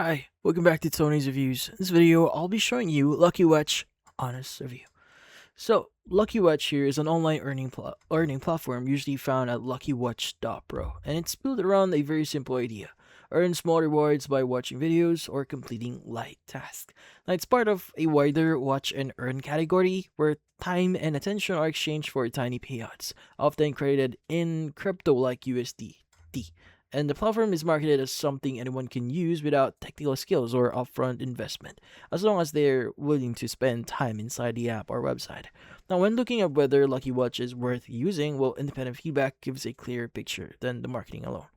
Hi, welcome back to Tony's Reviews. In this video, I'll be showing you Lucky Watch Honest Review. So, Lucky Watch here is an online earning platform usually found at luckywatch.pro, and it's built around a very simple idea. Earn small rewards by watching videos or completing light tasks. Now, it's part of a wider watch and earn category where time and attention are exchanged for tiny payouts, often created in crypto like USDT. And the platform is marketed as something anyone can use without technical skills or upfront investment, as long as they're willing to spend time inside the app or website. Now, when looking at whether Lucky Watch is worth using, well, independent feedback gives a clearer picture than the marketing alone.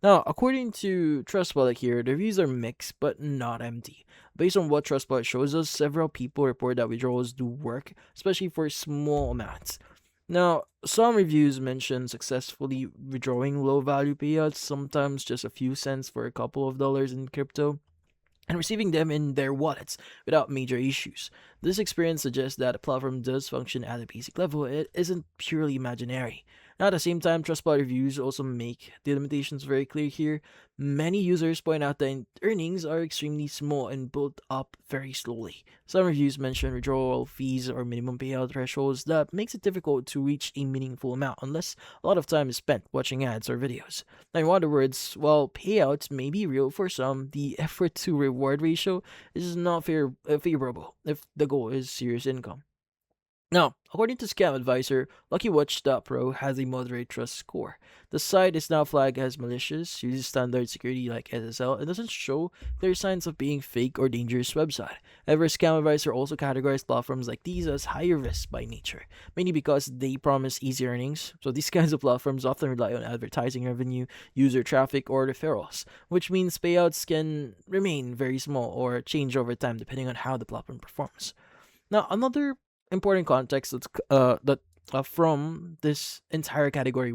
Now, according to Trustpilot here, the reviews are mixed but not empty. Based on what Trustpilot shows us, several people report that withdrawals do work, especially for small amounts. Now, some reviews mention successfully withdrawing low value payouts, sometimes just a few cents for a couple of dollars in crypto, and receiving them in their wallets without major issues. This experience suggests that the platform does function at a basic level. It isn't purely imaginary. Now, at the same time, Trustpilot reviews also make the limitations very clear here. Many users point out that earnings are extremely small and build up very slowly. Some reviews mention withdrawal fees or minimum payout thresholds that makes it difficult to reach a meaningful amount unless a lot of time is spent watching ads or videos. Now, in other words, while payouts may be real for some, the effort to reward ratio is not favorable if the goal is serious income. Now, according to Scam Advisor, luckywatch.pro has a moderate trust score. The site is now flagged as malicious, uses standard security like SSL, and doesn't show clear signs of being fake or dangerous website. However, Scam Advisor also categorizes platforms like these as higher risk by nature, mainly because they promise easy earnings. So these kinds of platforms often rely on advertising revenue, user traffic, or referrals, which means payouts can remain very small or change over time depending on how the platform performs. Now, another important context from this entire category,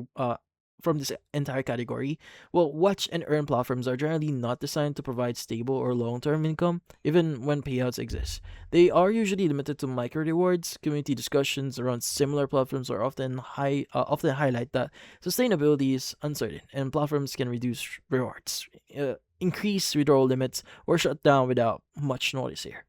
well, watch and earn platforms are generally not designed to provide stable or long-term income, even when payouts exist. They are usually limited to micro rewards. Community discussions around similar platforms are often highlight that sustainability is uncertain, and platforms can reduce rewards, increase withdrawal limits, or shut down without much notice here.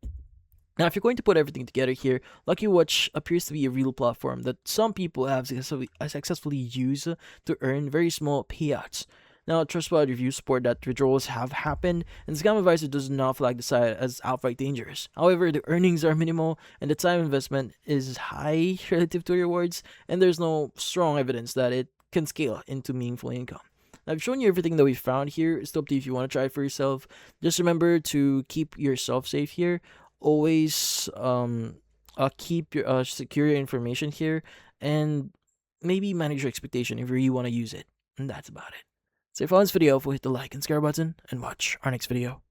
Now, if you're going to put everything together here, Lucky Watch appears to be a real platform that some people have successfully used to earn very small payouts. Now, Trustpilot reviews support that withdrawals have happened, and Scam Advisor does not flag the site as outright dangerous. However, the earnings are minimal, and the time investment is high relative to rewards, and there's no strong evidence that it can scale into meaningful income. I've shown you everything that we found here. It's up to you if you want to try it for yourself. Just remember to keep yourself safe here. Always keep your secure your information here, and maybe manage your expectation if you really want to use it. And that's about it. So if you found this video helpful, hit the like and subscribe button and watch our next video.